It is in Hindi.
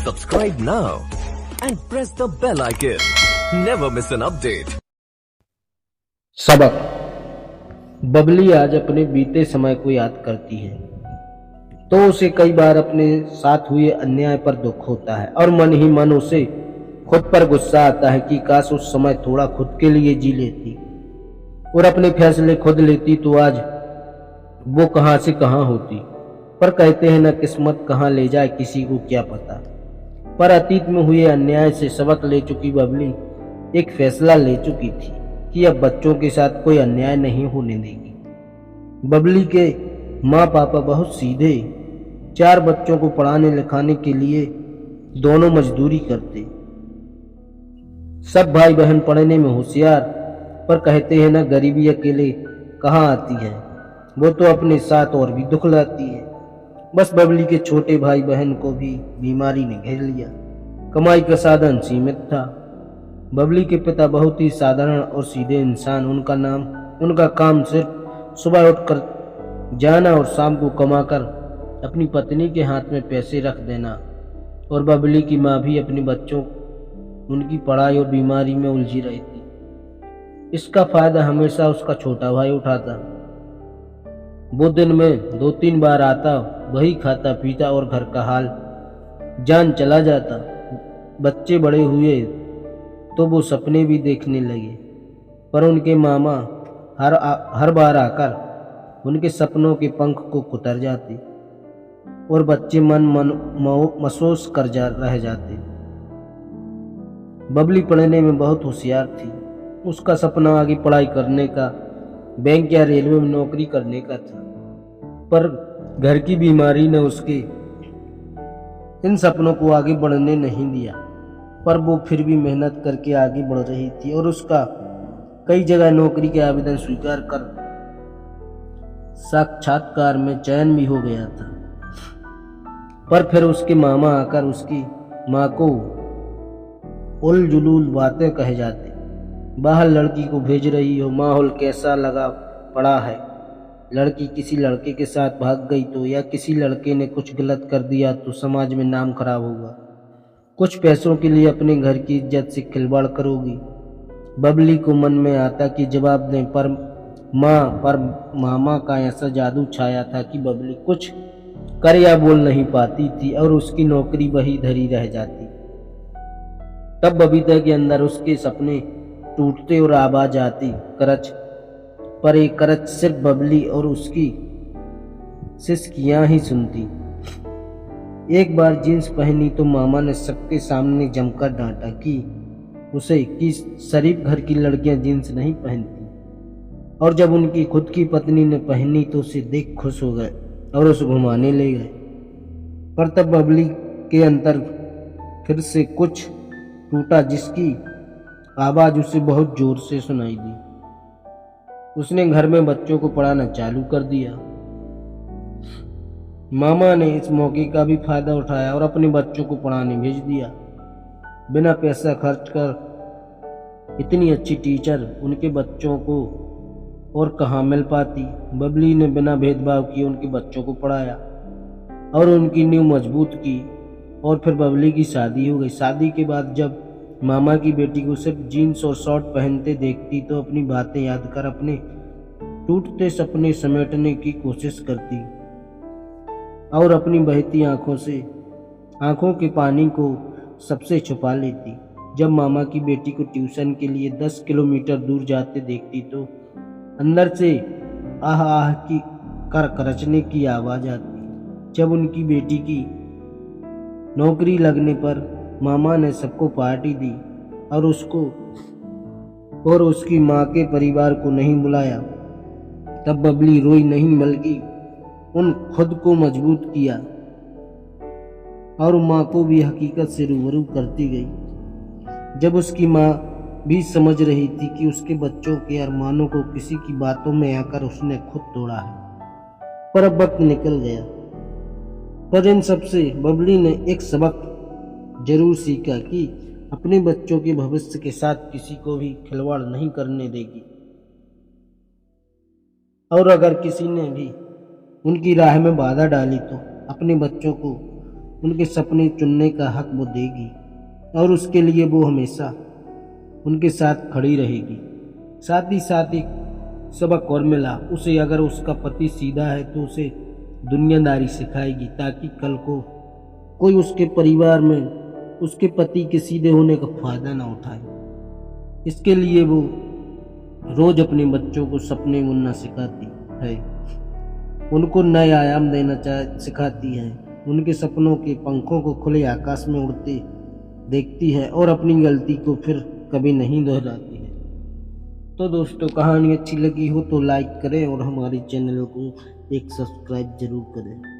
Subscribe now and press the bell icon. Never miss an update. सबक। बबली आज अपने बीते समय को याद करती है तो उसे कई बार अपने साथ हुए अन्याय पर दुख होता है और मन ही मन उसे खुद पर गुस्सा आता है कि काश उस समय थोड़ा खुद के लिए जी लेती और अपने फैसले खुद लेती तो आज वो कहां से कहां होती। पर कहते हैं न किस्मत कहां ले जाए किसी को क्या पता। पर अतीत में हुए अन्याय से सबक ले चुकी बबली एक फैसला ले चुकी थी कि अब बच्चों के साथ कोई अन्याय नहीं होने देगी। बबली के माँ पापा बहुत सीधे, 4 बच्चों को पढ़ाने लिखाने के लिए दोनों मजदूरी करते। सब भाई बहन पढ़ने में होशियार, पर कहते हैं ना गरीबी अकेले कहाँ आती है, वो तो अपने साथ और भी दुख लाती है। बस बबली के छोटे भाई बहन को भी बीमारी ने घेर लिया। कमाई का साधन सीमित था। बबली के पिता बहुत ही साधारण और सीधे इंसान, उनका काम सिर्फ सुबह उठकर जाना और शाम को कमाकर अपनी पत्नी के हाथ में पैसे रख देना। और बबली की माँ भी अपने बच्चों, उनकी पढ़ाई और बीमारी में उलझी रहती। इसका फायदा हमेशा उसका छोटा भाई उठाता। वो दिन में 2-3 बार आता, वही खाता पीता और घर का हाल जान चला जाता। बच्चे बड़े हुए तो वो सपने भी देखने लगे, पर उनके मामा हर बार आकर उनके सपनों के पंख को कुतर जाते और बच्चे महसूस कर रह जाते। बबली पढ़ने में बहुत होशियार थी। उसका सपना आगे पढ़ाई करने का, बैंक या रेलवे में नौकरी करने का था। पर घर की बीमारी ने उसके इन सपनों को आगे बढ़ने नहीं दिया। पर वो फिर भी मेहनत करके आगे बढ़ रही थी और उसका कई जगह नौकरी के आवेदन स्वीकार कर साक्षात्कार में चयन भी हो गया था। पर फिर उसके मामा आकर उसकी माँ को उल जुलूल बातें कहे जाते। बाहर लड़की को भेज रही हो, माहौल कैसा लगा पड़ा है, लड़की किसी लड़के के साथ भाग गई तो, या किसी लड़के ने कुछ गलत कर दिया तो समाज में नाम खराब होगा, कुछ पैसों के लिए अपने घर की इज्जत से खिलवाड़ करोगी। बबली को मन में आता कि जवाब दें, पर मामा का ऐसा जादू छाया था कि बबली कुछ कर या बोल नहीं पाती थी और उसकी नौकरी वही धरी रह जाती। तब बबीता के अंदर उसके सपने टूटते और आवाज आती, करच। पर एक करच सिर्फ बबली और उसकी सिसकियां ही सुनती। एक बार जींस पहनी तो मामा ने सबके सामने जमकर डांटा कि शरीफ घर की लड़कियां जींस नहीं पहनती। और जब उनकी खुद की पत्नी ने पहनी तो उसे देख खुश हो गए और उसे घुमाने ले गए। पर तब बबली के अंदर फिर से कुछ टूटा, जिसकी आवाज उसे बहुत जोर से सुनाई दी। उसने घर में बच्चों को पढ़ाना चालू कर दिया। मामा ने इस मौके का भी फायदा उठाया और अपने बच्चों को पढ़ाने भेज दिया। बिना पैसा खर्च कर इतनी अच्छी टीचर उनके बच्चों को और कहाँ मिल पाती। बबली ने बिना भेदभाव किए उनके बच्चों को पढ़ाया और उनकी नींव मजबूत की। और फिर बबली की शादी हो गई। शादी के बाद जब मामा की बेटी को सिर्फ जीन्स और शॉर्ट पहनते देखती तो अपनी बातें याद कर अपने टूटते सपने समेटने की कोशिश करती और अपनी बहती आंखों के पानी को सबसे छुपा लेती। जब मामा की बेटी को ट्यूशन के लिए 10 किलोमीटर दूर जाते देखती तो अंदर से आह आह की करचने की आवाज आती। जब उनकी बेटी की नौकरी लगने पर मामा ने सबको पार्टी दी और उसकी माँ के परिवार को नहीं बुलाया, तब बबली रोई नहीं बल्कि उन खुद को मजबूत किया और माँ को भी हकीकत से रूबरू करती गई। जब उसकी माँ भी समझ रही थी कि उसके बच्चों के अरमानों को किसी की बातों में आकर उसने खुद तोड़ा है, पर अब वक्त निकल गया। पर इन सबसे बबली ने एक सबक जरूर सीखा कि अपने बच्चों के भविष्य के साथ किसी को भी खिलवाड़ नहीं करने देगी। और अगर किसी ने भी उनकी राह में बाधा डाली तो अपने बच्चों को उनके सपने चुनने का हक वो देगी और उसके लिए वो हमेशा उनके साथ खड़ी रहेगी। साथ ही साथ एक सबक और मिला उसे, अगर उसका पति सीधा है तो उसे दुनियादारी सिखाएगी, ताकि कल को कोई उसके परिवार में उसके पति के सीधे होने का फायदा ना उठाए। इसके लिए वो रोज अपने बच्चों को सपने बुनना सिखाती है, उनको नए आयाम देना सिखाती है, उनके सपनों के पंखों को खुले आकाश में उड़ते देखती है और अपनी गलती को फिर कभी नहीं दोहराती है। तो दोस्तों, कहानी अच्छी लगी हो तो लाइक करें और हमारे चैनल को एक सब्सक्राइब जरूर करें।